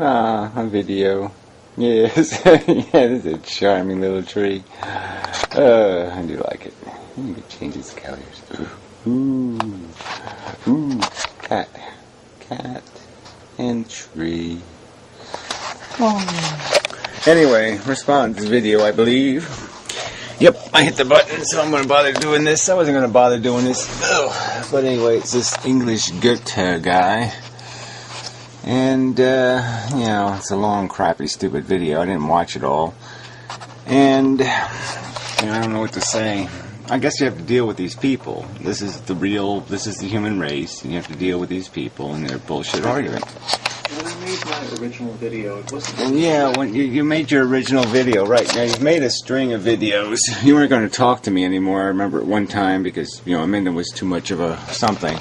A video. Yes. Yeah, this is a charming little tree. I do like it. You can change its colors. Ooh. Ooh. Cat. Cat and tree. Oh. Anyway, response video, I believe. Yep, I hit the button, so I'm going to bother doing this. I wasn't going to bother doing this. Ugh. But anyway, it's this English Goethe guy. And, it's a long, crappy, stupid video. I didn't watch it all. And, I don't know what to say. I guess you have to deal with these people. This is the human race. And you have to deal with these people and their bullshit argument. When I made my original video, it wasn't... Yeah, when you made your original video, right. Now, you've made a string of videos. You weren't going to talk to me anymore, I remember at one time, because, InMendhams was too much of a something.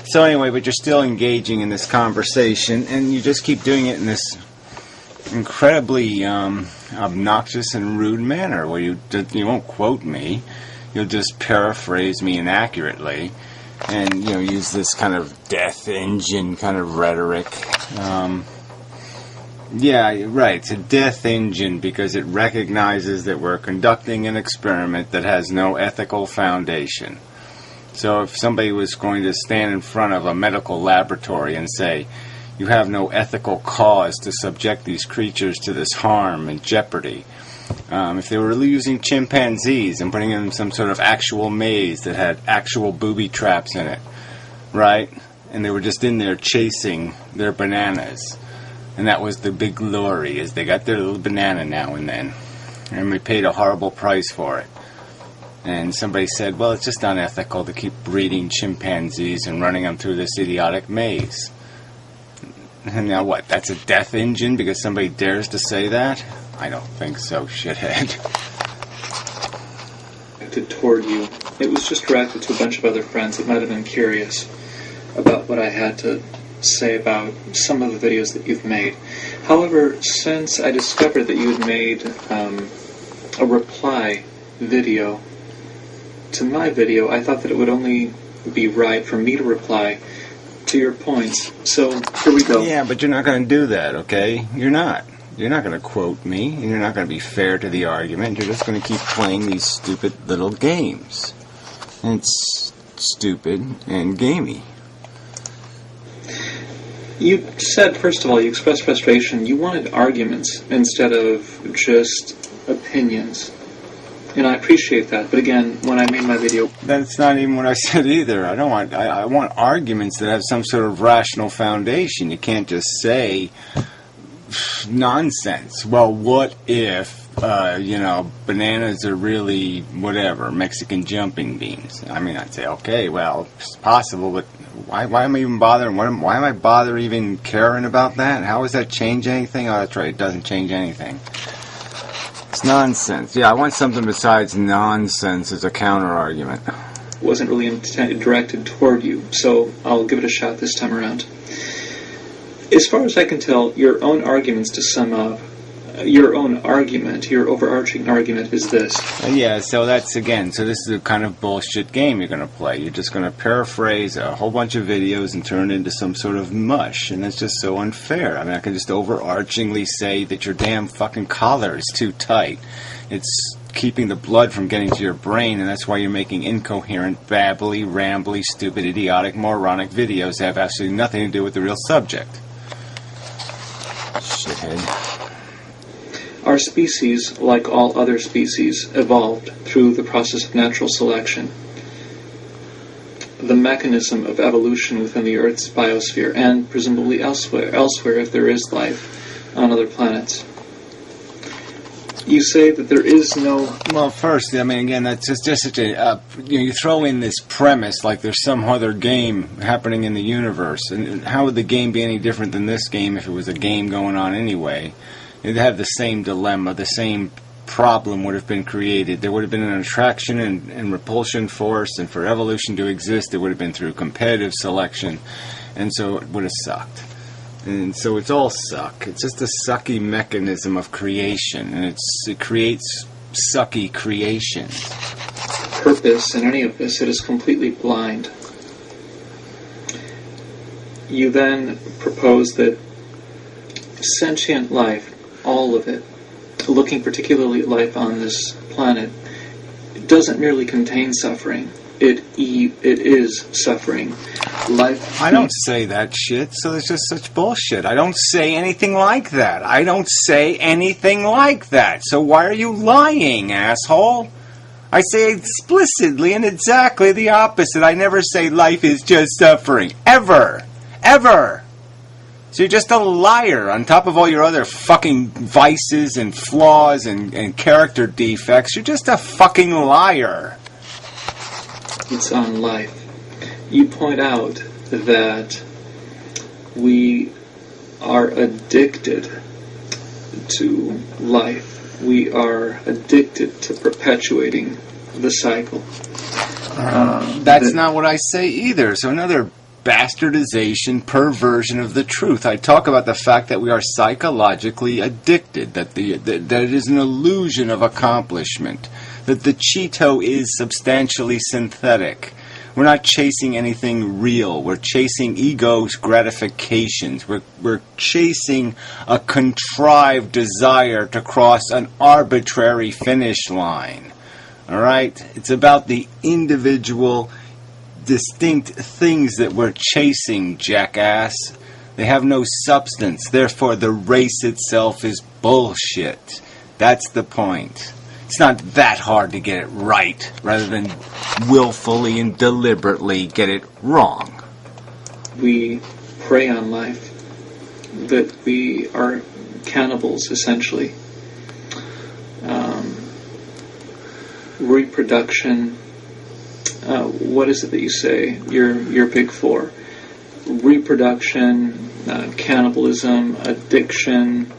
So anyway, but you're still engaging in this conversation, and you just keep doing it in this incredibly obnoxious and rude manner, where you won't quote me, you'll just paraphrase me inaccurately, and use this kind of death engine kind of rhetoric. Yeah, right, it's a death engine because it recognizes that we're conducting an experiment that has no ethical foundation. So if somebody was going to stand in front of a medical laboratory and say, you have no ethical cause to subject these creatures to this harm and jeopardy, if they were using chimpanzees and putting in some sort of actual maze that had actual booby traps in it, right? And they were just in there chasing their bananas. And that was the big glory, is they got their little banana now and then. And we paid a horrible price for it. And somebody said, well, it's just unethical to keep breeding chimpanzees and running them through this idiotic maze. And now what, that's a death engine because somebody dares to say that? I don't think so, shithead. Toward you. It was just directed to a bunch of other friends that might have been curious about what I had to say about some of the videos that you've made. However, since I discovered that you had made a reply video to my video, I thought that it would only be right for me to reply to your points. So, here we go. Yeah, but you're not going to do that, okay? You're not. You're not going to quote me, and you're not going to be fair to the argument. You're just going to keep playing these stupid little games. And it's stupid and gamey. You said, first of all, you expressed frustration. You wanted arguments instead of just opinions. And I appreciate that. But again, when I made my video... That's not even what I said either. I want arguments that have some sort of rational foundation. You can't just say nonsense. Well, what if, bananas are really, whatever, Mexican jumping beans? I mean, I'd say, okay, well, it's possible, but why am I even bothering? Why am I bothering even caring about that? How does that change anything? Oh, that's right, it doesn't change anything. It's nonsense. Yeah, I want something besides nonsense as a counter-argument. Wasn't really directed toward you, so I'll give it a shot this time around. As far as I can tell, your own arguments to sum up, your overarching argument is this. Yeah, so that's, again, so this is the kind of bullshit game you're going to play. You're just going to paraphrase a whole bunch of videos and turn it into some sort of mush, and that's just so unfair. I mean, I can just overarchingly say that your damn fucking collar is too tight. It's keeping the blood from getting to your brain, and that's why you're making incoherent, babbly, rambly, stupid, idiotic, moronic videos that have absolutely nothing to do with the real subject. Shithead. Our species, like all other species, evolved through the process of natural selection. The mechanism of evolution within the Earth's biosphere, and presumably elsewhere if there is life on other planets. You say that there is no... Well, first, I mean, again, that's just such a... you throw in this premise like there's some other game happening in the universe. And how would the game be any different than this game if it was a game going on anyway? It'd have the same dilemma, the same problem would have been created. There would have been an attraction and repulsion force, and for evolution to exist, it would have been through competitive selection, and so it would have sucked. And so it's all suck. It's just a sucky mechanism of creation, and it creates sucky creations. Purpose in any of this, it is completely blind. You then propose that sentient life, all of it, looking particularly at life on this planet, doesn't merely contain suffering. It is suffering. Life. I don't say that shit, so it's just such bullshit. I don't say anything like that. I don't say anything like that. So why are you lying, asshole? I say explicitly and exactly the opposite. I never say life is just suffering. Ever. Ever. So you're just a liar on top of all your other fucking vices and flaws and character defects. You're just a fucking liar. It's on life. You point out that we are addicted to life. We are addicted to perpetuating the cycle. That's not what I say either. So another bastardization, perversion of the truth. I talk about the fact that we are psychologically addicted, that it is an illusion of accomplishment, that the Cheeto is substantially synthetic. We're not chasing anything real. We're chasing ego's gratifications. We're chasing a contrived desire to cross an arbitrary finish line. All right? It's about the individual, distinct things that we're chasing, jackass. They have no substance. Therefore, the race itself is bullshit. That's the point. It's not that hard to get it right, rather than willfully and deliberately get it wrong. We prey on life. That we are cannibals, essentially. Reproduction. What is it that you say you're big for? Reproduction, cannibalism, addiction.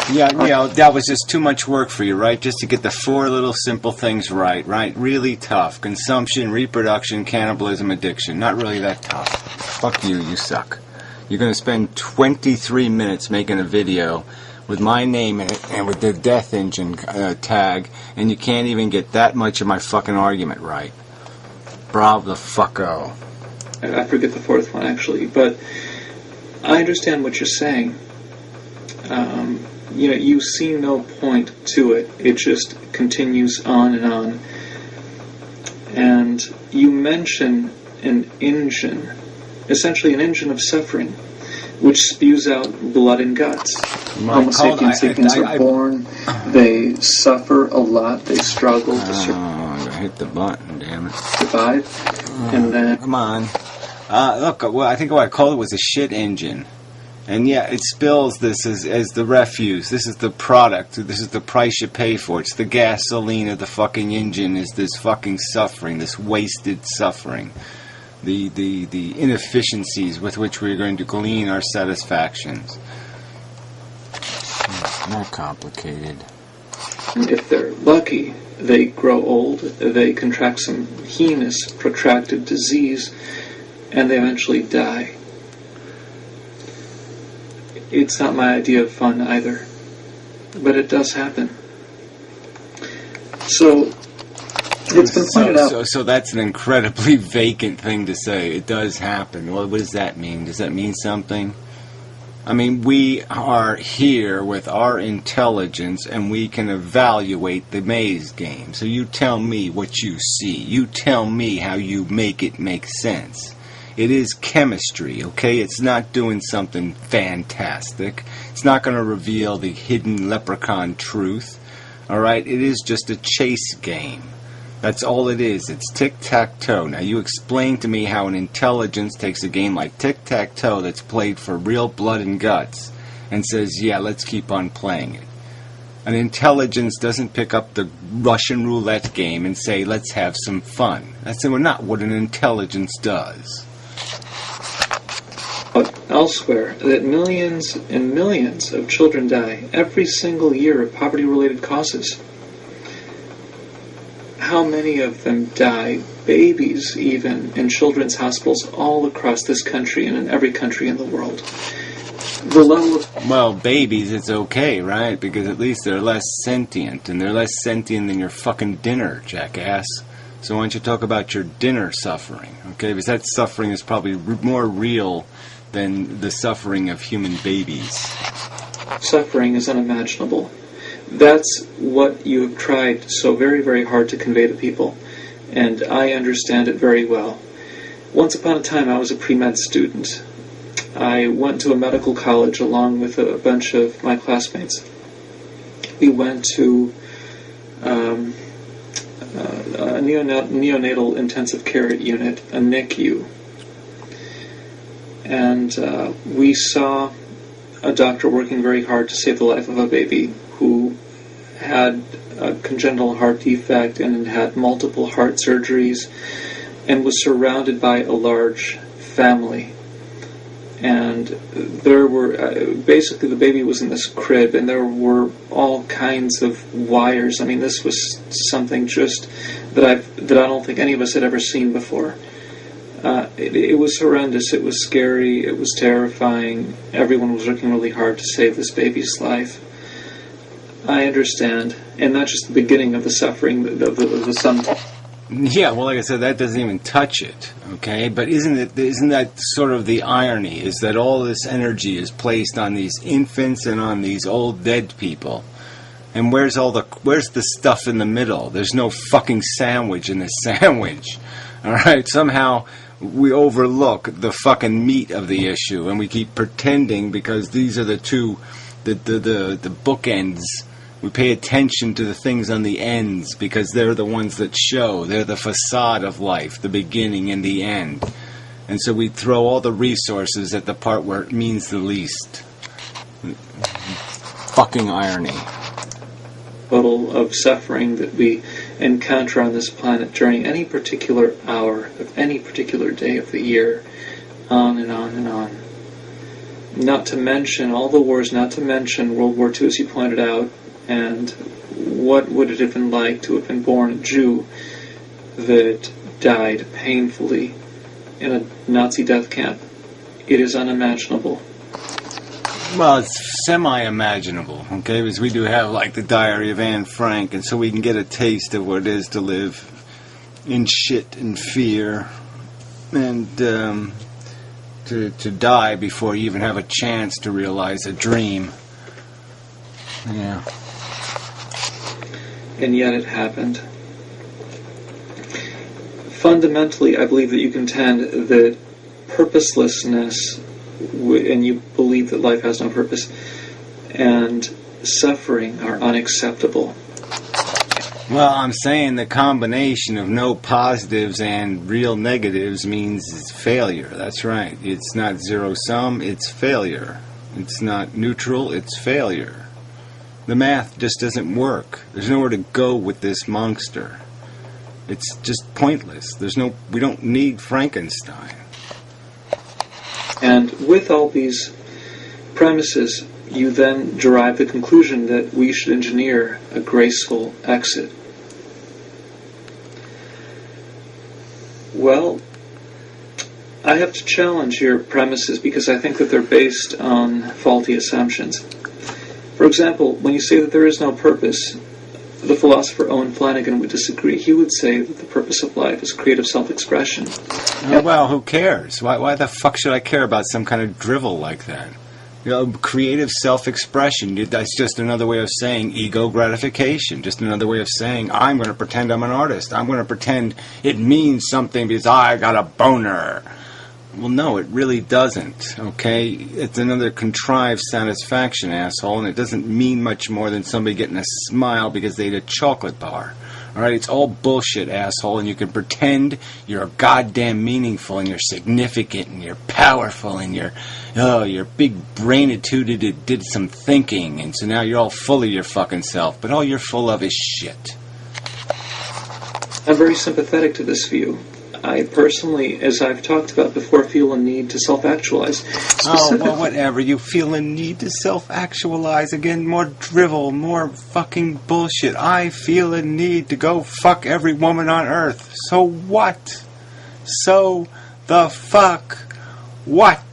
Yeah, that was just too much work for you, right? Just to get the four little simple things right? Really tough. Consumption, reproduction, cannibalism, addiction. Not really that tough. Fuck you, you suck. You're going to spend 23 minutes making a video with my name in it and with the Death Engine tag, and you can't even get that much of my fucking argument right. Bravo the fucko. I forget the fourth one, actually, but I understand what you're saying. You see no point to it. It just continues on and on. And you mention an engine, essentially an engine of suffering, which spews out blood and guts. Homo sapiens are born, they suffer a lot, they struggle to I hit the button, damn it. survive, and then... Come on. Look, I think what I called it was a shit engine. And yeah, it spills this as the refuse. This is the product. This is the price you pay for it. It's the gasoline of the fucking engine, is this fucking suffering, this wasted suffering. The inefficiencies with which we're going to glean our satisfactions. It's more complicated. And if they're lucky, they grow old, they contract some heinous, protracted disease, and they eventually die. It's not my idea of fun either, but it does happen. So, it's been pointed out. So that's an incredibly vacant thing to say. It does happen. Well, what does that mean? Does that mean something? I mean, we are here with our intelligence, and we can evaluate the maze game. So you tell me what you see. You tell me how you make it make sense. It is chemistry, okay? It's not doing something fantastic. It's not going to reveal the hidden leprechaun truth, all right? It is just a chase game. That's all it is. It's tic-tac-toe. Now, you explain to me how an intelligence takes a game like tic-tac-toe that's played for real blood and guts and says, yeah, let's keep on playing it. An intelligence doesn't pick up the Russian roulette game and say, let's have some fun. That's not what an intelligence does. Elsewhere, that millions and millions of children die every single year of poverty-related causes. How many of them die, babies even, in children's hospitals all across this country and in every country in the world? The level of... Well, babies, it's okay, right? Because at least they're less sentient, and they're less sentient than your fucking dinner, jackass. So why don't you talk about your dinner suffering, okay? Because that suffering is probably more real than the suffering of human babies. Suffering is unimaginable. That's what you have tried so very, very hard to convey to people, and I understand it very well. Once upon a time, I was a pre-med student. I went to a medical college along with a bunch of my classmates. We went to a neonatal intensive care unit, a NICU, and we saw a doctor working very hard to save the life of a baby who had a congenital heart defect and had multiple heart surgeries and was surrounded by a large family. And there were, basically the baby was in this crib and there were all kinds of wires. I mean, this was something just that I don't think any of us had ever seen before. It was horrendous, it was scary, it was terrifying. Everyone was working really hard to save this baby's life. I understand, and not just the beginning of the suffering, the sum. Yeah, well, like I said, that doesn't even touch it, okay? But isn't that sort of the irony, is that all this energy is placed on these infants and on these old dead people? And where's the stuff in the middle? There's no fucking sandwich in the sandwich, all right? Somehow we overlook the fucking meat of the issue, and we keep pretending because these are the bookends. We pay attention to the things on the ends because they're the ones that show. They're the facade of life, the beginning and the end. And so we throw all the resources at the part where it means the least. Fucking irony. Total of suffering that we encounter on this planet during any particular hour of any particular day of the year, on and on and on. Not to mention all the wars, not to mention World War II, as you pointed out, and what would it have been like to have been born a Jew that died painfully in a Nazi death camp? It is unimaginable. Well, it's semi-imaginable, okay? Because we do have, like, the Diary of Anne Frank, and so we can get a taste of what it is to live in shit and fear, and to die before you even have a chance to realize a dream. Yeah. And yet it happened. Fundamentally, I believe that you contend that purposelessness, and you believe that life has no purpose, and suffering are unacceptable. Well, I'm saying the combination of no positives and real negatives means it's failure. That's right. It's not zero-sum, it's failure. It's not neutral, it's failure. The math just doesn't work. There's nowhere to go with this monster. It's just pointless. We don't need Frankenstein. And with all these premises, you then derive the conclusion that we should engineer a graceful exit. Well, I have to challenge your premises because I think that they're based on faulty assumptions. For example, when you say that there is no purpose, the philosopher Owen Flanagan would disagree. He would say that the purpose of life is creative self-expression. Well, who cares? Why the fuck should I care about some kind of drivel like that? You know, creative self-expression, that's just another way of saying ego gratification. Just another way of saying, I'm going to pretend I'm an artist. I'm going to pretend it means something because I got a boner. Well, no, it really doesn't, okay? It's another contrived satisfaction, asshole, and it doesn't mean much more than somebody getting a smile because they ate a chocolate bar. All right, it's all bullshit, asshole, and you can pretend you're goddamn meaningful and you're significant and you're powerful and you're big brainitude did some thinking, and so now you're all full of your fucking self, but all you're full of is shit. I'm very sympathetic to this view. I personally, as I've talked about before, feel a need to self-actualize. Oh, well, whatever. You feel a need to self-actualize. Again, more drivel, more fucking bullshit. I feel a need to go fuck every woman on earth. So what? So the fuck what?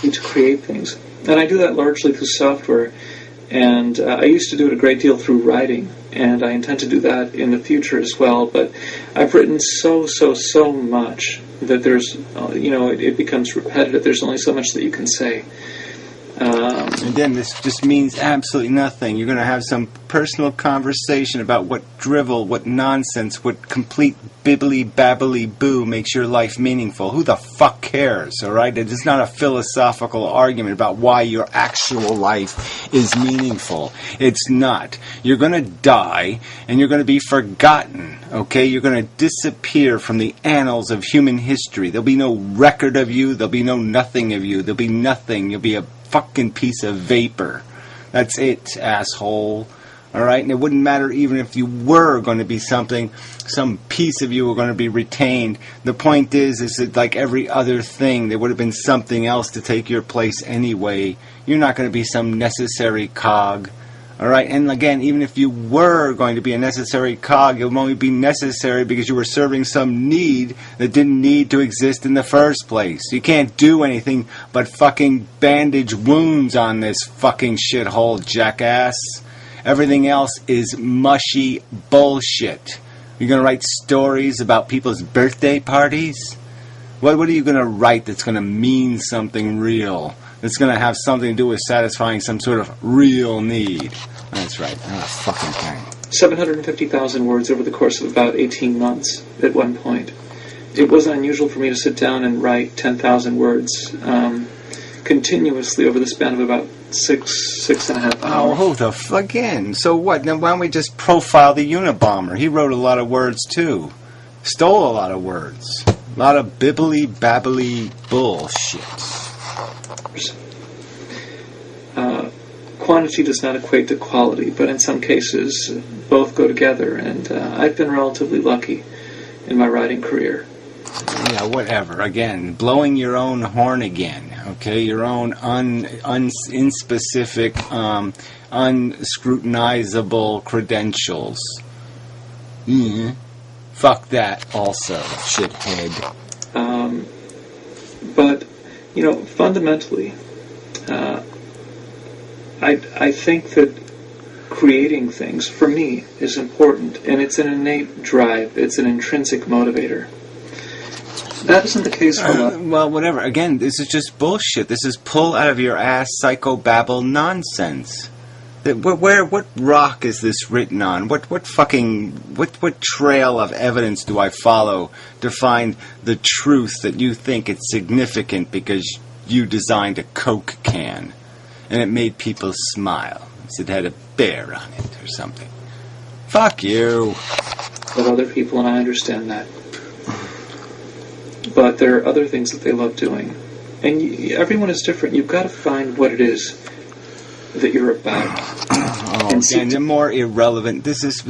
To create things. And I do that largely through software. And I used to do it a great deal through writing, and I intend to do that in the future as well. But I've written so much that there's, it becomes repetitive. There's only so much that you can say. And then this just means absolutely nothing. You're going to have some personal conversation about what drivel, what nonsense, what complete bibbly-babbly-boo makes your life meaningful. Who the fuck cares, all right? It is not a philosophical argument about why your actual life is meaningful. It's not. You're going to die, and you're going to be forgotten, okay? You're going to disappear from the annals of human history. There'll be no record of you. There'll be no nothing of you. There'll be nothing. You'll be a fucking piece of vapor. That's it, asshole. Alright? And it wouldn't matter even if you were going to be something, some piece of you were going to be retained. The point is that like every other thing, there would have been something else to take your place anyway. You're not going to be some necessary cog. Alright? And again, even if you were going to be a necessary cog, it would only be necessary because you were serving some need that didn't need to exist in the first place. You can't do anything but fucking bandage wounds on this fucking shithole, jackass. Everything else is mushy bullshit. You're going to write stories about people's birthday parties? What are you going to write that's going to mean something real? That's going to have something to do with satisfying some sort of real need. That's right. Fucking thing. 750,000 words over the course of about 18 months at one point. It wasn't unusual for me to sit down and write 10,000 words continuously over the span of about six and a half hours. Oh, who the fuck again? So what? Now why don't we just profile the Unabomber? He wrote a lot of words too. Stole a lot of words. A lot of bibbly-babbly bullshit. Quantity does not equate to quality, but in some cases both go together, and I've been relatively lucky in my writing career. Yeah, whatever. Again, blowing your own horn again, okay? Your own inspecific, unscrutinizable credentials. Fuck that also, shithead. But, fundamentally, I think that creating things, for me, is important, and it's an innate drive. It's an intrinsic motivator. That isn't the case for well, whatever. Again, this is just bullshit. This is pull out of your ass psychobabble nonsense. What rock is this written on? What trail of evidence do I follow to find the truth that you think it's significant because you designed a Coke can and it made people smile? It had a bear on it or something. Fuck you. But other people, and I understand that. But there are other things that they love doing. And everyone is different. You've got to find what it is that you're about. And the more irrelevant. This is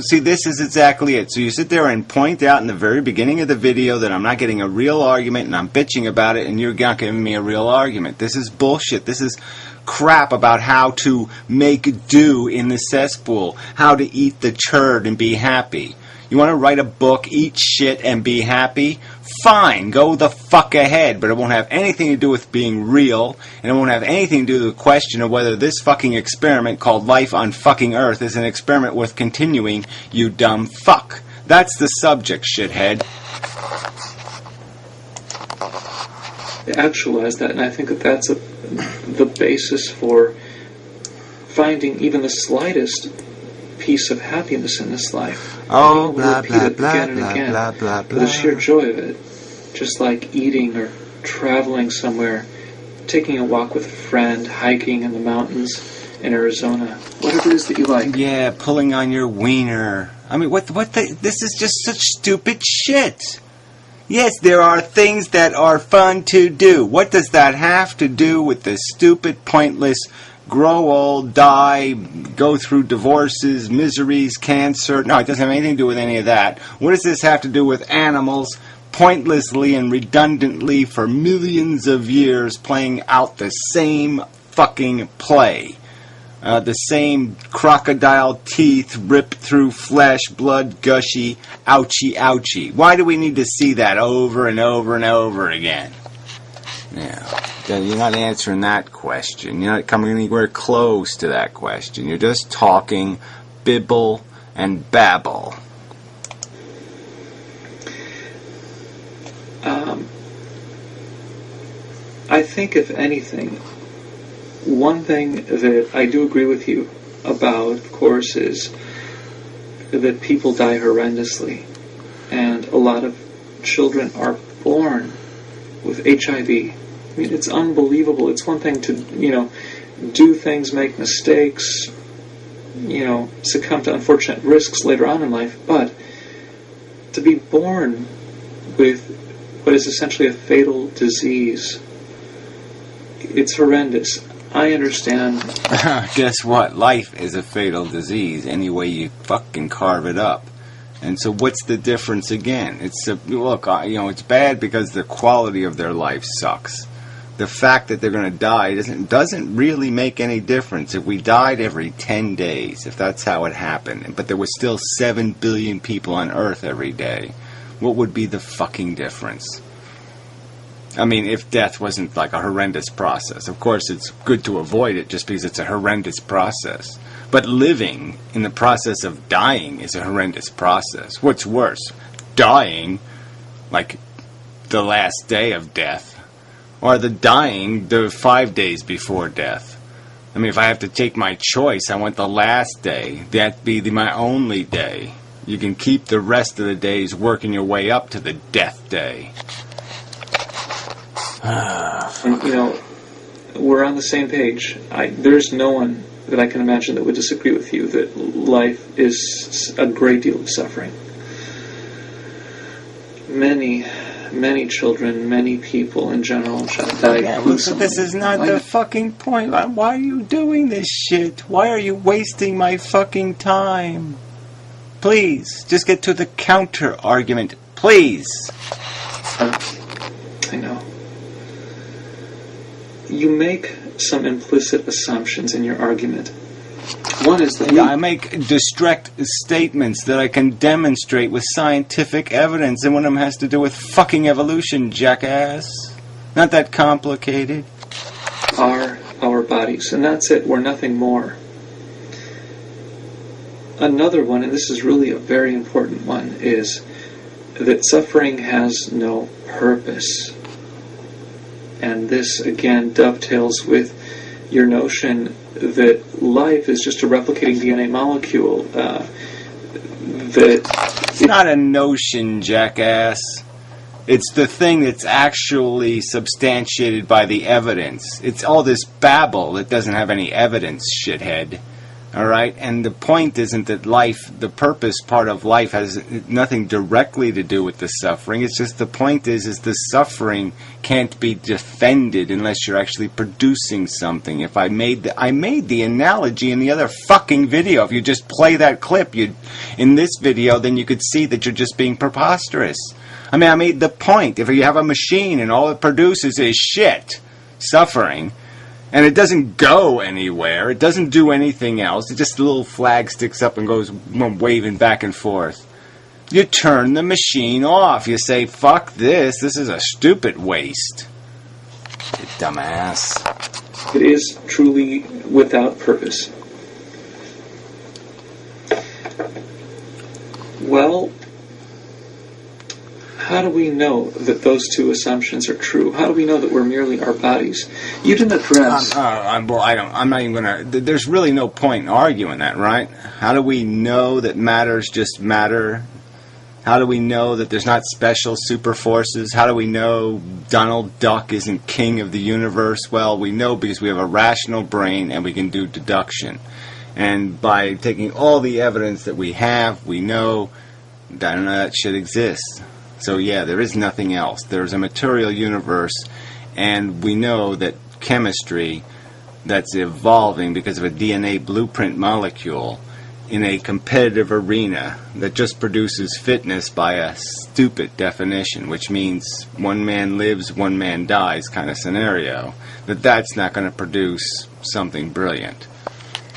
exactly it. So you sit there and point out in the very beginning of the video that I'm not getting a real argument and I'm bitching about it and you're not giving me a real argument. This is bullshit. This is crap about how to make do in the cesspool, how to eat the turd and be happy. You want to write a book, eat shit, and be happy? Fine, go the fuck ahead, but it won't have anything to do with being real, and it won't have anything to do with the question of whether this fucking experiment called life on fucking Earth is an experiment worth continuing, you dumb fuck. That's the subject, shithead. Actualize that, and I think that that's the basis for finding even the slightest piece of happiness in this life. Oh, blah, blah, blah, again and blah, again, blah, blah, blah. for the sheer joy of it. Just like eating or traveling somewhere, taking a walk with a friend, hiking in the mountains in Arizona, whatever it is that you like. Yeah, pulling on your wiener. I mean, this is just such stupid shit. Yes, there are things that are fun to do. What does that have to do with the stupid, pointless, grow old, die, go through divorces, miseries, cancer? No, it doesn't have anything to do with any of that. What does this have to do with animals pointlessly and redundantly for millions of years playing out the same fucking play? The same crocodile teeth ripped through flesh, blood gushy, ouchie, ouchie. Why do we need to see that over and over and over again? Yeah. You're not answering that question. You're not coming anywhere close to that question. You're just talking bibble and babble. I think, if anything, one thing that I do agree with you about, of course, is that people die horrendously. And a lot of children are born with HIV. I mean, it's unbelievable. It's one thing to, do things, make mistakes, succumb to unfortunate risks later on in life, but to be born with what is essentially a fatal disease, it's horrendous. I understand. Guess what? Life is a fatal disease any way you fucking carve it up. And so what's the difference again? It's bad because the quality of their life sucks. The fact that they're going to die doesn't really make any difference. If we died every 10 days, if that's how it happened, but there was still 7 billion people on Earth every day, what would be the fucking difference? I mean, if death wasn't like a horrendous process. Of course, it's good to avoid it just because it's a horrendous process. But living in the process of dying is a horrendous process. What's worse, dying, like the last day of death, or dying the 5 days before death? I mean, if I have to take my choice, I want the last day. That'd be my only day. You can keep the rest of the days working your way up to the death day. And, we're on the same page. There's no one that I can imagine that would disagree with you that life is a great deal of suffering. Many children, many people in general die. Yeah, but this is not the fucking point. Why are you doing this shit? Why are you wasting my fucking time? Please, just get to the counter argument. Please. I know. You make some implicit assumptions in your argument. One is that I make direct statements that I can demonstrate with scientific evidence, and one of them has to do with fucking evolution, jackass. Not that complicated. Are our bodies, and that's it. We're nothing more. Another one, and this is really a very important one, is that suffering has no purpose. And this, again, dovetails with your notion that life is just a replicating DNA molecule. It's not a notion, jackass. It's the thing that's actually substantiated by the evidence. It's all this babble that doesn't have any evidence, shithead. Alright? And the point isn't that life, the purpose part of life has nothing directly to do with the suffering. It's just the point is the suffering can't be defended unless you're actually producing something. If I made the analogy in the other fucking video. If you just play that clip in this video, then you could see that you're just being preposterous. I mean, I made the point. If you have a machine and all it produces is shit, suffering, and it doesn't go anywhere, it doesn't do anything else, it just a little flag sticks up and goes waving back and forth, you turn the machine off. You say, fuck this is a stupid waste. You dumbass. It is truly without purpose. Well, how do we know that those two assumptions are true? How do we know that we're merely our bodies? You didn't address... I'm not even going to... There's really no point in arguing that, right? How do we know that matters just matter? How do we know that there's not special super forces? How do we know Donald Duck isn't king of the universe? Well, we know because we have a rational brain and we can do deduction. And by taking all the evidence that we have, we know that none of that shit exists. So yeah, there is nothing else. There's a material universe, and we know that chemistry that's evolving because of a DNA blueprint molecule in a competitive arena that just produces fitness by a stupid definition, which means one man lives, one man dies kind of scenario, that's not going to produce something brilliant.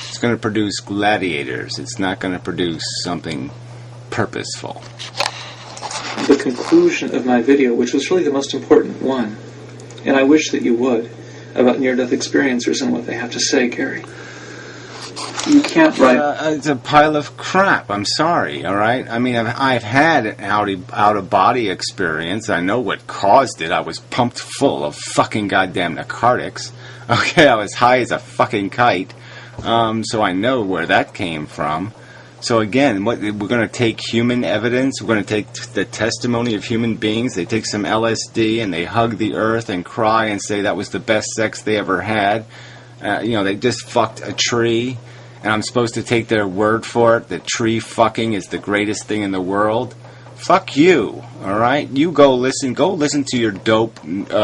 It's going to produce gladiators. It's not going to produce something purposeful. The conclusion of my video, which was really the most important one, And I wish that you would, about near-death experiencers and what they have to say, Gary. You can't write... It's a pile of crap. I'm sorry, all right? I mean, I've had an out-of-body experience. I know what caused it. I was pumped full of fucking goddamn narcotics. Okay, I was high as a fucking kite. So I know where that came from. So again, we're going to take human evidence. We're going to take the testimony of human beings. They take some LSD and they hug the earth and cry and say that was the best sex they ever had. They just fucked a tree. And I'm supposed to take their word for it that tree fucking is the greatest thing in the world? Fuck you, all right? You go listen to your dope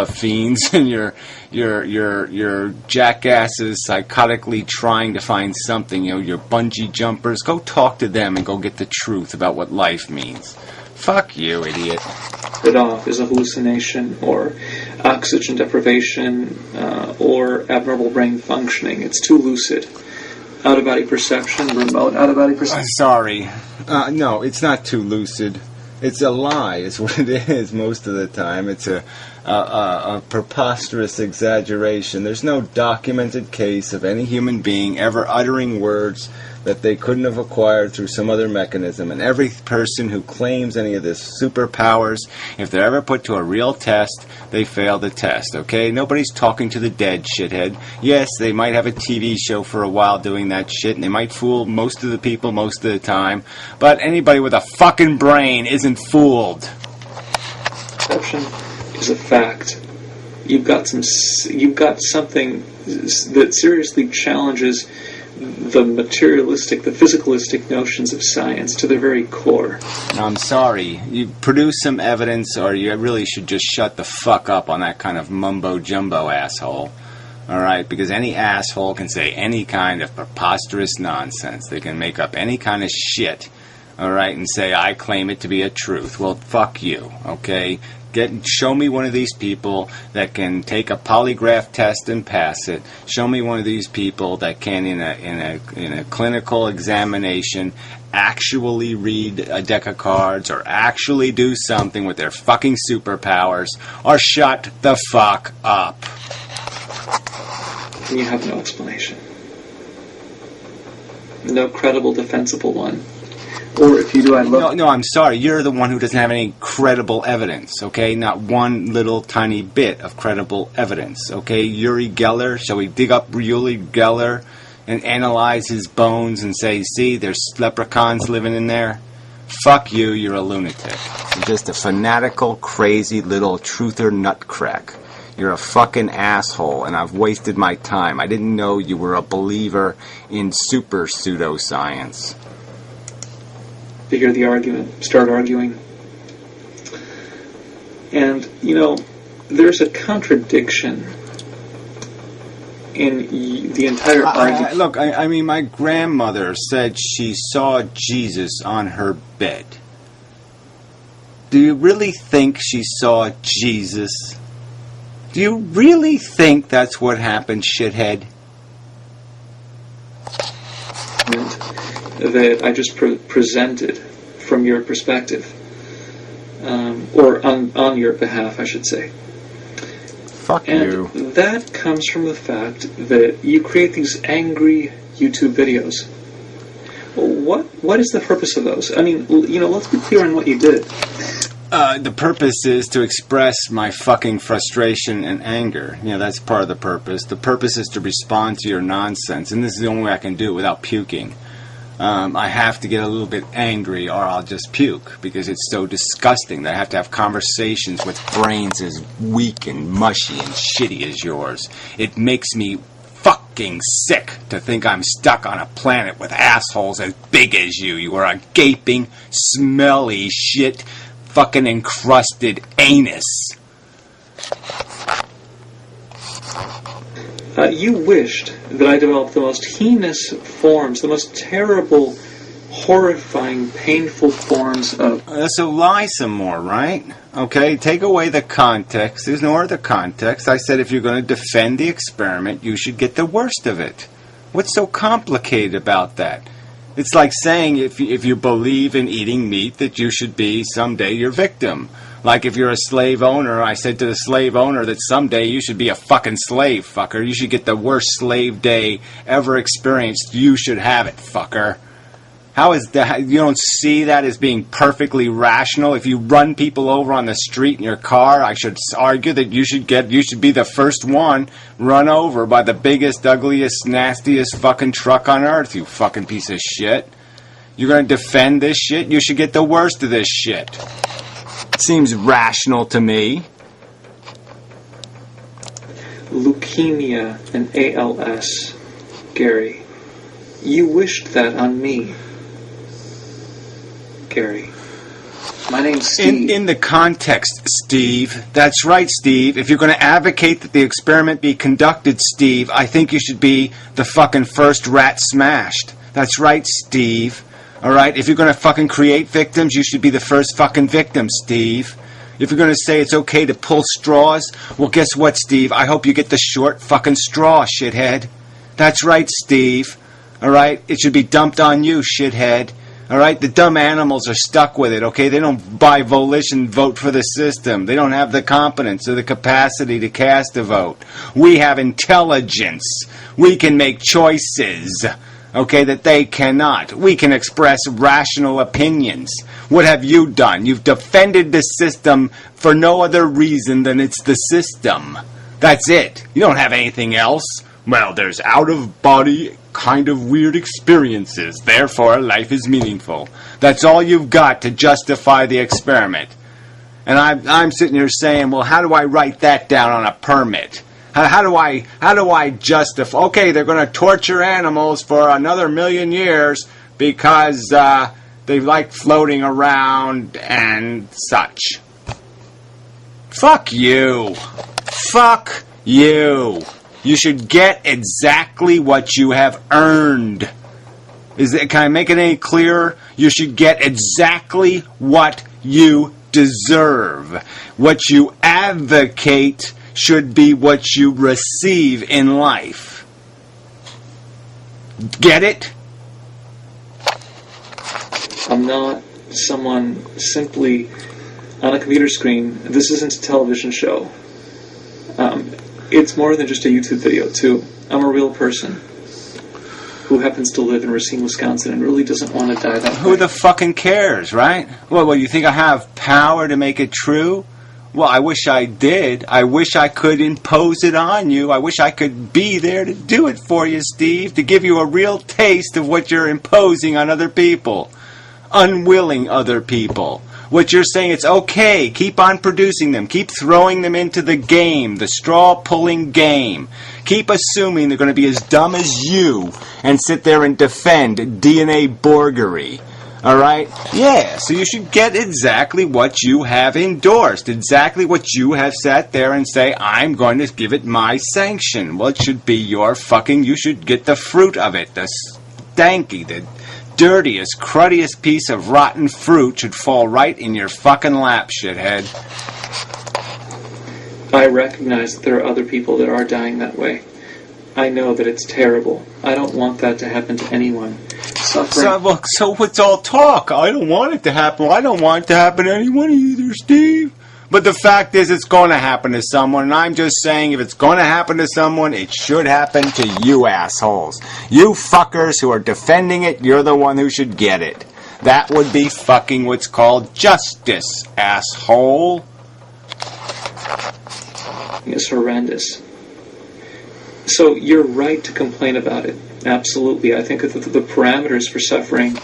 fiends and your jackasses psychotically trying to find something, your bungee jumpers. Go talk to them and go get the truth about what life means. Fuck you, idiot. It off is a hallucination or oxygen deprivation or abnormal brain functioning. It's too lucid. Out-of-body perception, remote out-of-body perception. I'm sorry. No, it's not too lucid. It's a lie, is what it is most of the time. It's a preposterous exaggeration. There's no documented case of any human being ever uttering words that they couldn't have acquired through some other mechanism. And every person who claims any of this superpowers, if they're ever put to a real test, they fail the test, okay? Nobody's talking to the dead, shithead. Yes, they might have a TV show for a while doing that shit, and they might fool most of the people most of the time, but anybody with a fucking brain isn't fooled. Perception is a fact. You've got something that seriously challenges the materialistic, the physicalistic notions of science to their very core. I'm sorry. You produce some evidence, or you really should just shut the fuck up on that kind of mumbo-jumbo, asshole. All right? Because any asshole can say any kind of preposterous nonsense. They can make up any kind of shit, all right, and say, I claim it to be a truth. Well, fuck you, okay? Show me one of these people that can take a polygraph test and pass it. Show me one of these people that can, in a clinical examination, actually read a deck of cards or actually do something with their fucking superpowers, or shut the fuck up. You have no explanation. No credible, defensible one. Or if you do, I'd love... No, I'm sorry. You're the one who doesn't have any credible evidence, okay? Not one little tiny bit of credible evidence, okay? Uri Geller, shall we dig up Uri Geller and analyze his bones and say, see, there's leprechauns living in there? Fuck you, you're a lunatic. You're just a fanatical, crazy little truther nutcrack. You're a fucking asshole, and I've wasted my time. I didn't know you were a believer in super pseudoscience. To hear the argument, start arguing. And, there's a contradiction in the entire argument. Look, I mean, my grandmother said she saw Jesus on her bed. Do you really think she saw Jesus? Do you really think that's what happened, shithead? That I just presented from your perspective, or on your behalf, I should say. Fuck you. And that comes from the fact that you create these angry YouTube videos. What is the purpose of those? I mean, let's be clear on what you did. The purpose is to express my fucking frustration and anger. That's part of the purpose. The purpose is to respond to your nonsense, and this is the only way I can do it without puking. I have to get a little bit angry or I'll just puke because it's so disgusting that I have to have conversations with brains as weak and mushy and shitty as yours. It makes me fucking sick to think I'm stuck on a planet with assholes as big as you. You are a gaping, smelly shit, fucking encrusted anus. You wished that I developed the most heinous forms, the most terrible, horrifying, painful forms of... So lie some more, right? Okay, take away the context. There's no other context. I said if you're going to defend the experiment, you should get the worst of it. What's so complicated about that? It's like saying if you believe in eating meat that you should be someday your victim. Like if you're a slave owner, I said to the slave owner that someday you should be a fucking slave, fucker. You should get the worst slave day ever experienced. You should have it, fucker. How is that? You don't see that as being perfectly rational? If you run people over on the street in your car, I should argue that you should be the first one run over by the biggest, ugliest, nastiest fucking truck on earth, you fucking piece of shit. You're going to defend this shit? You should get the worst of this shit. Seems rational to me. Leukemia and ALS, Gary. You wished that on me. Gary. My name's Steve. In the context, Steve. That's right, Steve. If you're going to advocate that the experiment be conducted, Steve, I think you should be the fucking first rat smashed. That's right, Steve. Alright? If you're going to fucking create victims, you should be the first fucking victim, Steve. If you're going to say it's okay to pull straws, well, guess what, Steve? I hope you get the short fucking straw, shithead. That's right, Steve. Alright? It should be dumped on you, shithead. Alright, the dumb animals are stuck with it, okay? They don't by volition vote for the system. They don't have the competence or the capacity to cast a vote. We have intelligence. We can make choices, okay, that they cannot. We can express rational opinions. What have you done? You've defended the system for no other reason than it's the system. That's it. You don't have anything else. Well, there's out-of-body kind of weird experiences. Therefore, life is meaningful. That's all you've got to justify the experiment. And I'm sitting here saying, well, how do I write that down on a permit? How do I justify? Okay, they're going to torture animals for another 1,000,000 years because they like floating around and such. Fuck you. Fuck you. You should get exactly what you have earned. Can I make it any clearer? You should get exactly what you deserve. What you advocate should be what you receive in life. Get it? I'm not someone simply on a computer screen. This isn't a television show. It's more than just a YouTube video, too. I'm a real person who happens to live in Racine, Wisconsin, and really doesn't want to die that way. Who the fucking cares, right? Well, you think I have power to make it true? Well, I wish I did. I wish I could impose it on you. I wish I could be there to do it for you, Steve, to give you a real taste of what you're imposing on other people. Unwilling other people. What you're saying, it's okay, keep on producing them, keep throwing them into the game, the straw-pulling game. Keep assuming they're going to be as dumb as you and sit there and defend DNA Borgery. Alright? Yeah, so you should get exactly what you have endorsed, exactly what you have sat there and say, I'm going to give it my sanction. Well, it should be your fucking, you should get the fruit of it, the stanky, the dirtiest, cruddiest piece of rotten fruit should fall right in your fucking lap, shithead. I recognize that there are other people that are dying that way. I know that it's terrible. I don't want that to happen to anyone. Suffering. So what's all talk? I don't want it to happen. I don't want it to happen to anyone either, Steve. But the fact is, it's going to happen to someone, and I'm just saying, if it's going to happen to someone, it should happen to you assholes. You fuckers who are defending it, you're the one who should get it. That would be fucking what's called justice, asshole. It's horrendous. So you're right to complain about it. Absolutely. I think that the parameters for suffering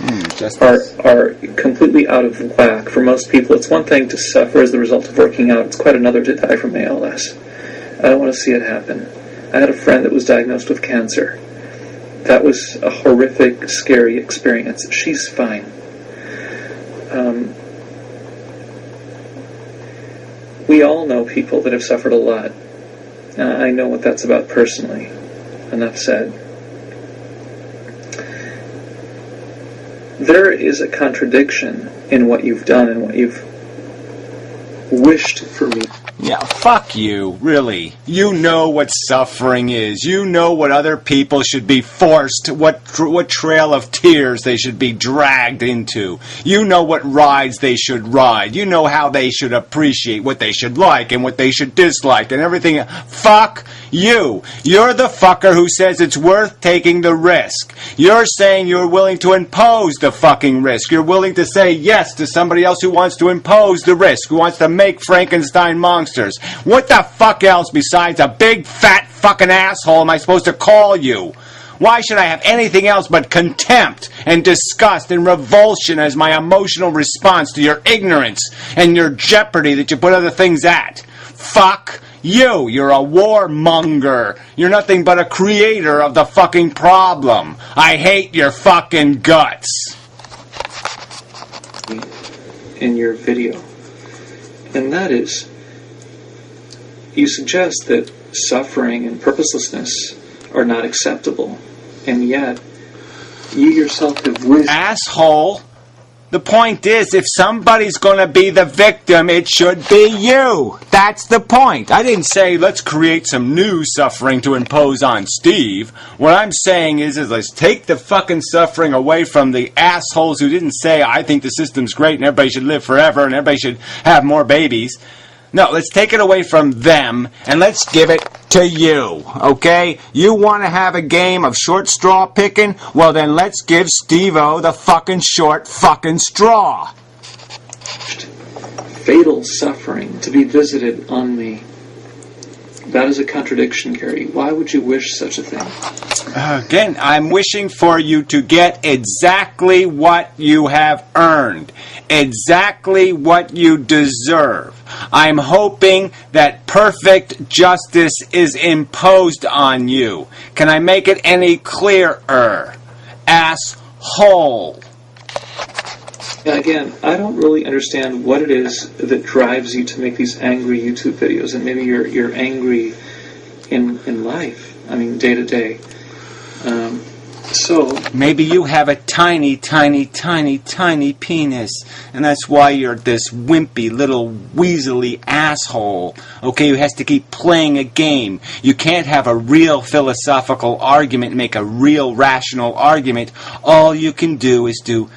are completely out of whack. For most people, it's one thing to suffer as the result of working out. It's quite another to die from ALS. I don't want to see it happen. I had a friend that was diagnosed with cancer. That was a horrific, scary experience. She's fine. We all know people that have suffered a lot. I know what that's about personally. Enough said. There is a contradiction in what you've done and what you've wished for me. Yeah, fuck you, really. You know what suffering is. You know what other people should be forced, what trail of tears they should be dragged into. You know what rides they should ride. You know how they should appreciate, what they should like and what they should dislike and everything. Fuck you. You're the fucker who says it's worth taking the risk. You're saying you're willing to impose the fucking risk. You're willing to say yes to somebody else who wants to impose the risk, who wants to make Frankenstein monsters. What the fuck else besides a big fat fucking asshole am I supposed to call you? Why should I have anything else but contempt and disgust and revulsion as my emotional response to your ignorance and your jeopardy that you put other things at? Fuck you. You're a warmonger. You're nothing but a creator of the fucking problem. I hate your fucking guts. In your video. And that is, you suggest that suffering and purposelessness are not acceptable, and yet you yourself have wisdom. Asshole! The point is, if somebody's going to be the victim, it should be you. That's the point. I didn't say let's create some new suffering to impose on Steve. What I'm saying is let's take the fucking suffering away from the assholes who didn't say I think the system's great and everybody should live forever and everybody should have more babies. No, let's take it away from them, and let's give it to you, okay? You want to have a game of short straw picking? Well, then let's give Steve-O the fucking short fucking straw. Fatal suffering to be visited on me. That is a contradiction, Gary. Why would you wish such a thing? Again, I'm wishing for you to get exactly what you have earned. Exactly what you deserve. I'm hoping that perfect justice is imposed on you. Can I make it any clearer? Asshole. Yeah, again, I don't really understand what it is that drives you to make these angry YouTube videos, and maybe you're angry in life. I mean, day to day. So maybe you have a tiny, tiny, tiny, tiny penis, and that's why you're this wimpy little weaselly asshole, okay, who has to keep playing a game. You can't have a real philosophical argument, make a real rational argument. All you can do is do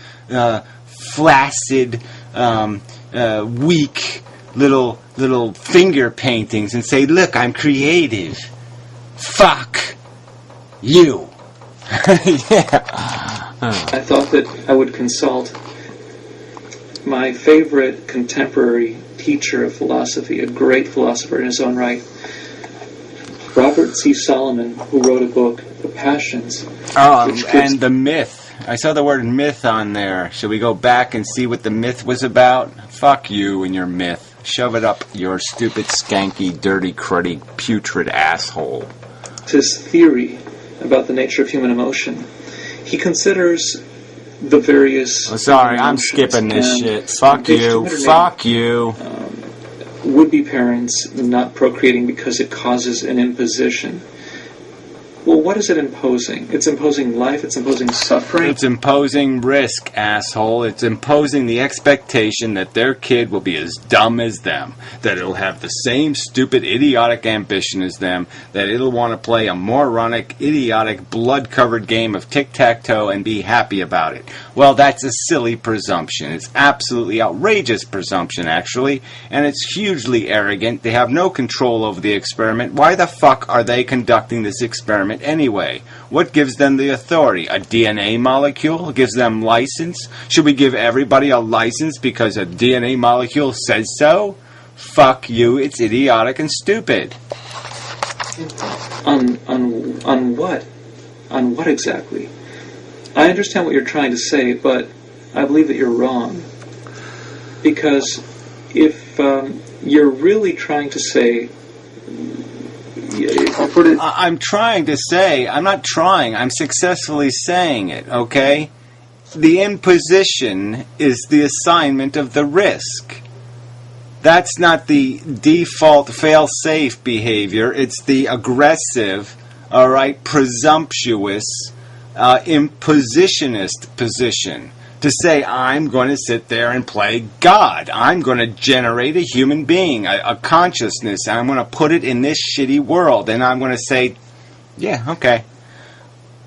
flaccid, weak little finger paintings and say, look, I'm creative. Fuck you. Yeah. I thought that I would consult my favorite contemporary teacher of philosophy, a great philosopher in his own right, Robert C. Solomon, who wrote a book, The Passions. And the myth. I saw the word myth on there. Should we go back and see what the myth was about? Fuck you and your myth. Shove it up your stupid, skanky, dirty, cruddy, putrid asshole. His theory about the nature of human emotion. He considers the various... Oh, sorry, I'm skipping this shit. Fuck you. Fuck you. Would-be parents not procreating because it causes an imposition. Well, what is it imposing? It's imposing life, it's imposing suffering. It's imposing risk, asshole. It's imposing the expectation that their kid will be as dumb as them, that it'll have the same stupid, idiotic ambition as them, that it'll want to play a moronic, idiotic, blood-covered game of tic-tac-toe and be happy about it. Well, that's a silly presumption. It's absolutely outrageous presumption, actually, and it's hugely arrogant. They have no control over the experiment. Why the fuck are they conducting this experiment anyway? What gives them the authority? A DNA molecule gives them license? Should we give everybody a license because a DNA molecule says so? Fuck you, it's idiotic and stupid. On what? On what exactly? I understand what you're trying to say, but I believe that you're wrong. Because if you're really trying to say... I'm trying to say, I'm not trying, I'm successfully saying it, okay? The imposition is the assignment of the risk. That's not the default fail-safe behavior, it's the aggressive, alright, presumptuous, impositionist position. to say, I'm going to sit there and play God. I'm going to generate a human being, a consciousness, and I'm going to put it in this shitty world. And I'm going to say, yeah, okay.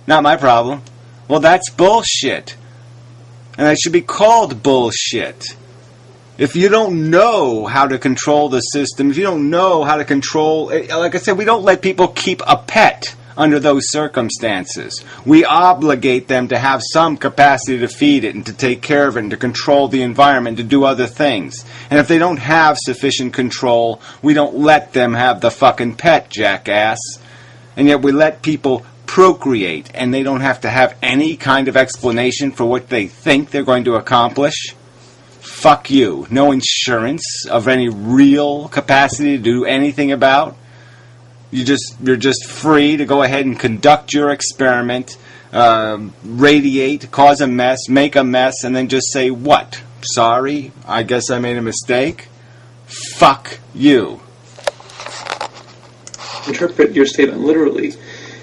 Not my problem. Well, that's bullshit. And that should be called bullshit. If you don't know how to control the system, if you don't know how to control, like I said, we don't let people keep a pet under those circumstances. We obligate them to have some capacity to feed it and to take care of it and to control the environment, to do other things. And if they don't have sufficient control, we don't let them have the fucking pet, jackass. And yet we let people procreate, and they don't have to have any kind of explanation for what they think they're going to accomplish. Fuck you. No insurance of any real capacity to do anything about. You're just free to go ahead and conduct your experiment, radiate, cause a mess, make a mess, and then just say, what? Sorry, I guess I made a mistake? Fuck you. Interpret your statement literally.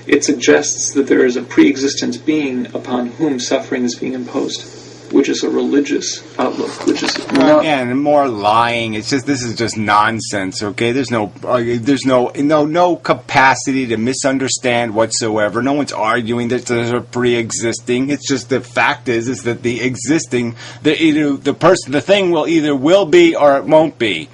It suggests that there is a pre-existent being upon whom suffering is being imposed, which is a religious outlook, which is again more lying. It's just, this is just nonsense. Okay, there's no capacity to misunderstand whatsoever. No one's arguing that there's a pre-existing. It's just the fact is that the existing, the thing will be or it won't be.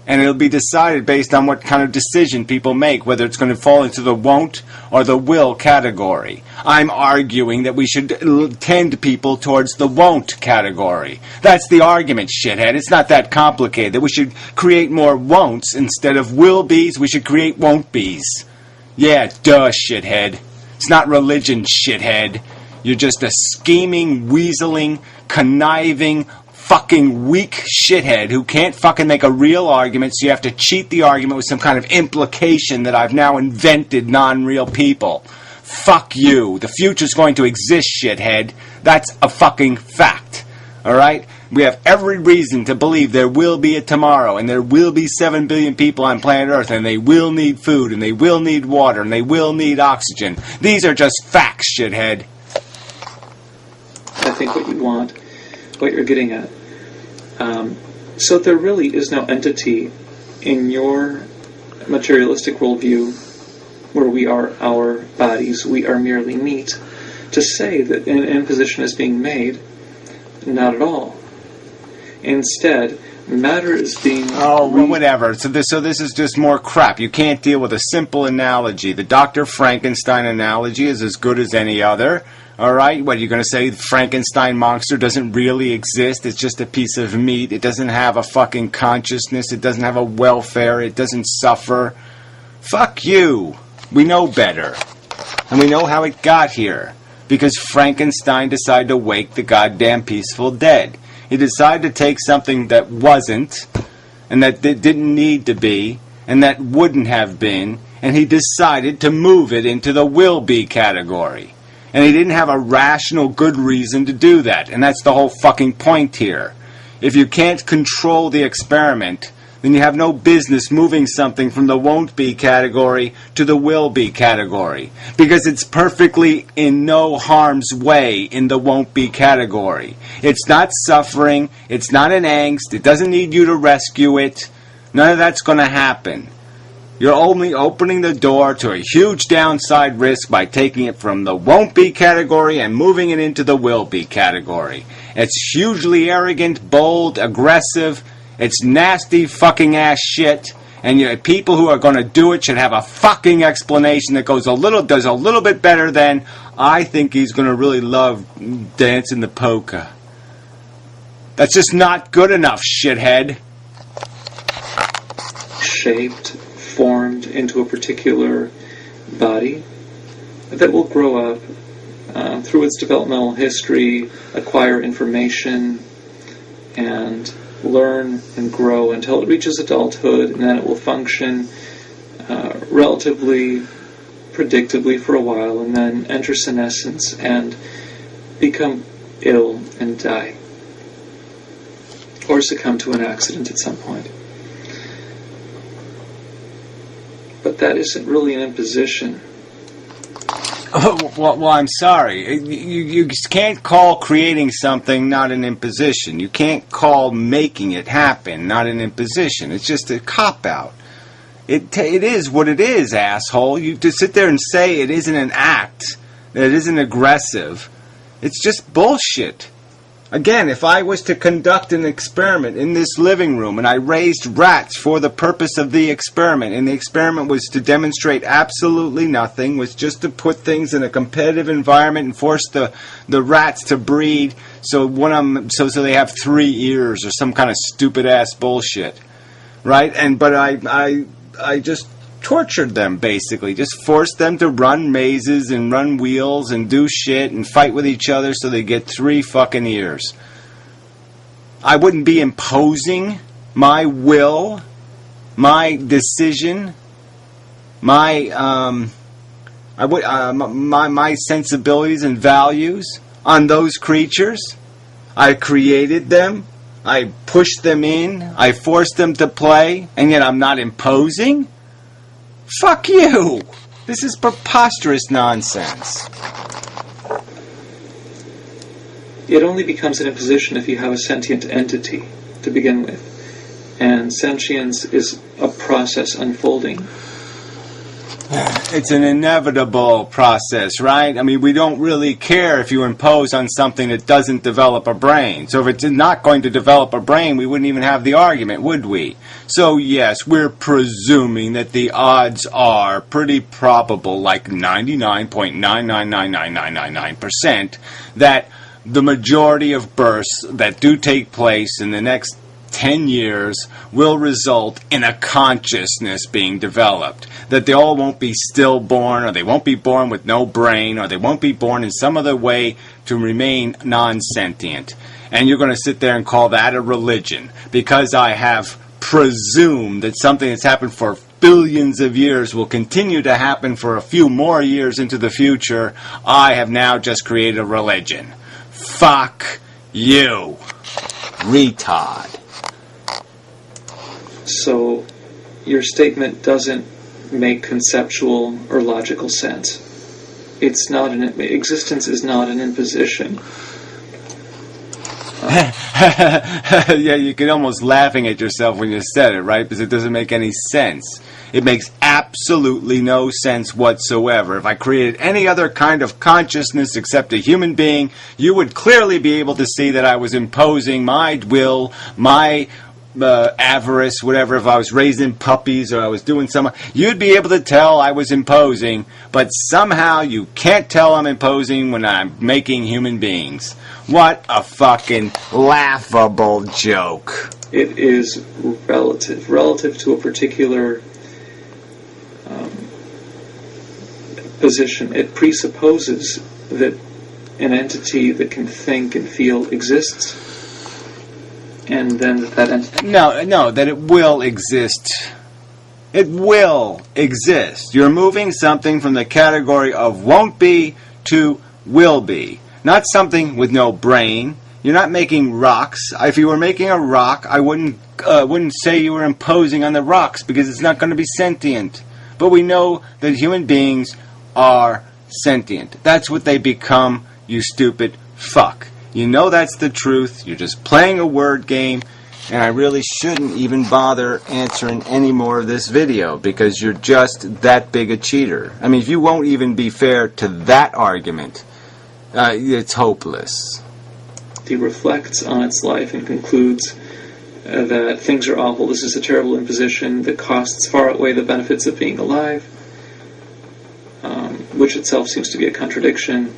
And it'll be decided based on what kind of decision people make, whether it's going to fall into the won't or the will category. I'm arguing that we should tend people towards the won't category. That's the argument, shithead. It's not that complicated. That we should create more won'ts instead of will be's. We should create won't be's. Yeah, duh, shithead. It's not religion, shithead. You're just a scheming, weaseling, conniving, fucking weak shithead who can't fucking make a real argument, so you have to cheat the argument with some kind of implication that I've now invented non-real people. Fuck you. The future's going to exist, shithead. That's a fucking fact. Alright? We have every reason to believe there will be a tomorrow, and there will be 7 billion people on planet Earth, and they will need food, and they will need water, and they will need oxygen. These are just facts, shithead. I think what you want, what you're getting at. So there really is no entity in your materialistic worldview where we are our bodies, we are merely meat, to say that an imposition is being made. Not at all. Instead, matter is being... well, whatever. So this is just more crap. You can't deal with a simple analogy. The Dr. Frankenstein analogy is as good as any other. All right? What, are you going to say the Frankenstein monster doesn't really exist? It's just a piece of meat. It doesn't have a fucking consciousness. It doesn't have a welfare. It doesn't suffer. Fuck you. We know better. And we know how it got here. Because Frankenstein decided to wake the goddamn peaceful dead. He decided to take something that wasn't, and that didn't need to be, and that wouldn't have been, and he decided to move it into the will be category. And he didn't have a rational good reason to do that. And that's the whole fucking point here. If you can't control the experiment, then you have no business moving something from the won't be category to the will be category. Because it's perfectly in no harm's way in the won't be category. It's not suffering. It's not an angst. It doesn't need you to rescue it. None of that's going to happen. You're only opening the door to a huge downside risk by taking it from the won't be category and moving it into the will be category. It's hugely arrogant, bold, aggressive. It's nasty fucking ass shit. And people who are going to do it should have a fucking explanation that does a little bit better than, I think he's going to really love dancing the polka. That's just not good enough, shithead. Shaped, formed into a particular body that will grow up through its developmental history, acquire information, and learn and grow until it reaches adulthood, and then it will function relatively predictably for a while, and then enter senescence and become ill and die, or succumb to an accident at some point. But that isn't really an imposition. Well, I'm sorry. You can't call creating something not an imposition. You can't call making it happen not an imposition. It's just a cop-out. It is what it is, asshole. You to sit there and say it isn't an act, that it isn't aggressive. It's just bullshit. Again, if I was to conduct an experiment in this living room and I raised rats for the purpose of the experiment, and the experiment was to demonstrate absolutely nothing, was just to put things in a competitive environment and force the rats to breed so they have 3 ears or some kind of stupid ass bullshit, right? But I just tortured them, basically. Just forced them to run mazes and run wheels and do shit and fight with each other so they get 3 fucking ears. I wouldn't be imposing my will, my decision, my sensibilities and values on those creatures. I created them. I pushed them in. I forced them to play. And yet I'm not imposing? Fuck you! This is preposterous nonsense. It only becomes an imposition if you have a sentient entity to begin with. And sentience is a process unfolding. It's an inevitable process, right? I mean, we don't really care if you impose on something that doesn't develop a brain. So if it's not going to develop a brain, we wouldn't even have the argument, would we? So yes, we're presuming that the odds are pretty probable, like 99.9999999%, that the majority of births that do take place in the next 10 years will result in a consciousness being developed. That they all won't be stillborn, or they won't be born with no brain, or they won't be born in some other way to remain non-sentient. And you're going to sit there and call that a religion because I have presumed that something that's happened for billions of years will continue to happen for a few more years into the future. I have now just created a religion. Fuck you, retard. So your statement doesn't make conceptual or logical sense. It's not existence is not an imposition. Yeah, you could almost laughing at yourself when you said it, right? Because it doesn't make any sense. It makes absolutely no sense whatsoever. If I created any other kind of consciousness except a human being, you would clearly be able to see that I was imposing my will, my avarice, whatever. If I was raising puppies or I was doing something, you'd be able to tell I was imposing, but somehow you can't tell I'm imposing when I'm making human beings. What a fucking laughable joke. It is relative to a particular position. It presupposes that an entity that can think and feel exists, and then that entity... No, that it will exist. It will exist. You're moving something from the category of won't be to will be. Not something with no brain. You're not making rocks. If you were making a rock, I wouldn't say you were imposing on the rocks because it's not going to be sentient. But we know that human beings are sentient. That's what they become, you stupid fuck. You know that's the truth. You're just playing a word game, and I really shouldn't even bother answering any more of this video because you're just that big a cheater. I mean, if you won't even be fair to that argument, it's hopeless. He reflects on its life and concludes that things are awful. This is a terrible imposition. The costs far outweigh the benefits of being alive, which itself seems to be a contradiction.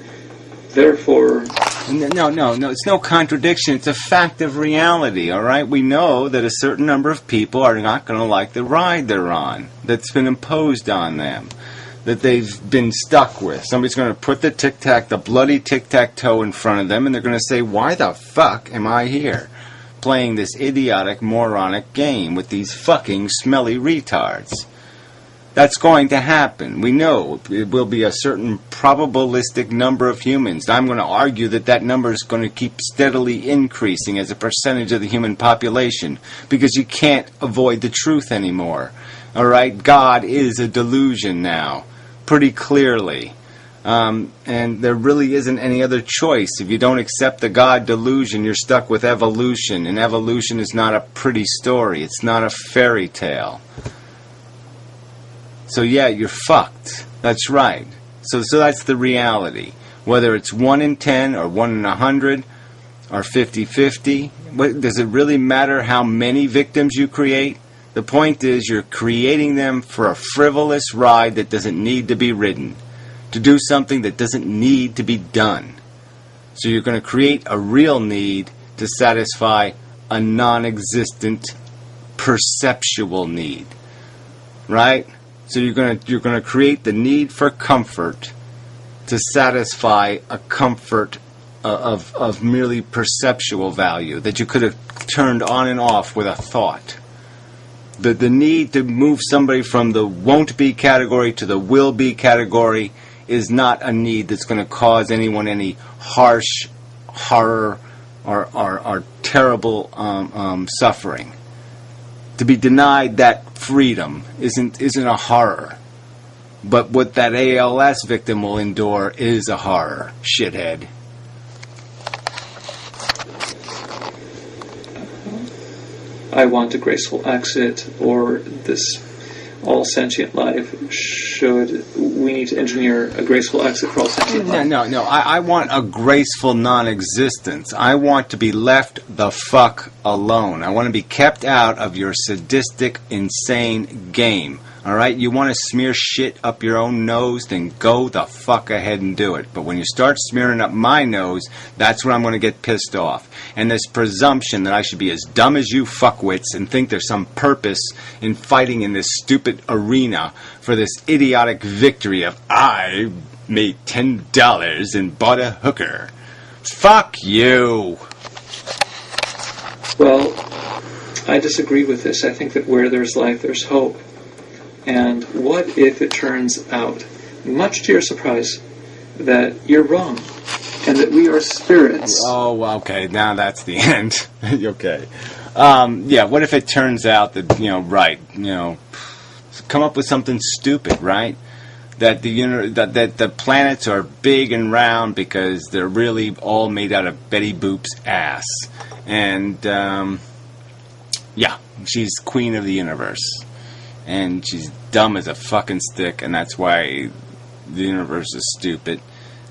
Therefore... No, it's no contradiction. It's a fact of reality, all right? We know that a certain number of people are not going to like the ride they're on that's been imposed on them, that they've been stuck with. Somebody's going to put the bloody tic-tac-toe in front of them, and they're going to say, why the fuck am I here playing this idiotic, moronic game with these fucking smelly retards? That's going to happen. We know it will be a certain probabilistic number of humans. I'm going to argue that that number is going to keep steadily increasing as a percentage of the human population because you can't avoid the truth anymore. All right? God is a delusion now, pretty clearly. And there really isn't any other choice. If you don't accept the God delusion, you're stuck with evolution. And evolution is not a pretty story. It's not a fairy tale. So yeah, you're fucked. That's right. So that's the reality. Whether it's 1 in 10 or 1 in 100 or 50-50, does it really matter how many victims you create? The point is you're creating them for a frivolous ride that doesn't need to be ridden. To do something that doesn't need to be done. So you're going to create a real need to satisfy a non-existent perceptual need. Right? So you're going to create the need for comfort to satisfy a comfort of merely perceptual value that you could have turned on and off with a thought. The need to move somebody from the won't be category to the will be category is not a need that's going to cause anyone any harsh horror or terrible suffering. To be denied that freedom isn't a horror. But what that ALS victim will endure is a horror, shithead. I want a graceful exit, or this all sentient life we need to engineer a graceful exit for all sentient life? No. I want a graceful non-existence. I want to be left the fuck alone. I want to be kept out of your sadistic, insane game. Alright? You want to smear shit up your own nose? Then go the fuck ahead and do it. But when you start smearing up my nose, that's when I'm going to get pissed off. And this presumption that I should be as dumb as you fuckwits and think there's some purpose in fighting in this stupid arena for this idiotic victory of I made $10 and bought a hooker. Fuck you! Well, I disagree with this. I think that where there's life, there's hope. And what if it turns out, much to your surprise, that you're wrong, and that we are spirits? Oh, okay, now that's the end. Okay. Yeah, what if it turns out that, right, come up with something stupid, right? That the planets are big and round because they're really all made out of Betty Boop's ass. And, yeah, she's queen of the universe. And she's dumb as a fucking stick, and that's why the universe is stupid.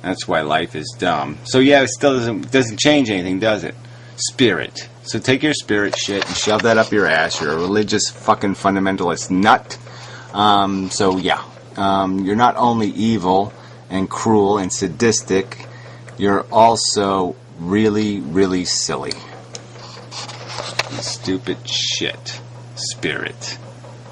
That's why life is dumb. So yeah, it still doesn't change anything, does it? Spirit. So take your spirit shit and shove that up your ass. You're a religious fucking fundamentalist nut. So yeah, you're not only evil and cruel and sadistic, you're also really, really silly. Stupid shit. Spirit.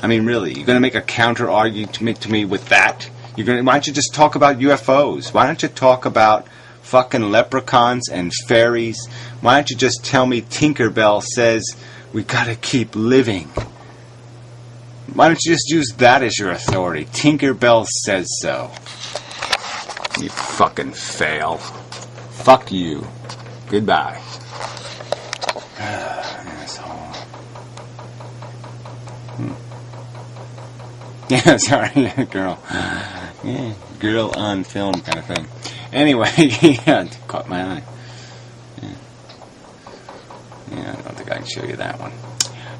I mean, really, you're going to make a counter-argument to me with that? Why don't you just talk about UFOs? Why don't you talk about fucking leprechauns and fairies? Why don't you just tell me Tinkerbell says we got to keep living? Why don't you just use that as your authority? Tinkerbell says so. You fucking fail. Fuck you. Goodbye. Yeah, sorry, girl. Yeah, girl on film kind of thing. Anyway, yeah, it caught my eye. Yeah, I don't think I can show you that one.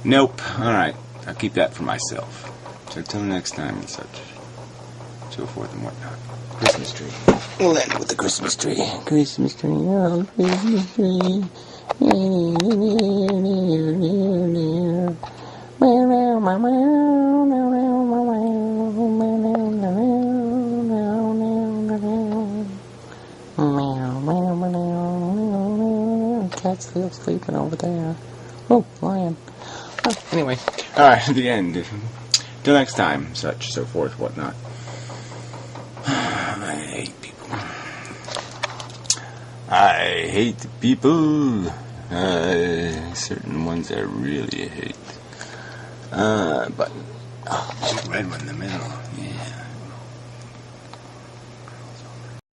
Nope. Alright, I'll keep that for myself. So till next time and such. So forth and whatnot. Christmas tree. We'll end with the Christmas tree. Christmas tree, oh, Christmas tree. Cat's still sleeping over there. Oh, lion. Oh, anyway, alright, the end. Till next time, such, so forth, whatnot. I hate people. I hate people. Certain ones I really hate. But, big red one in the middle.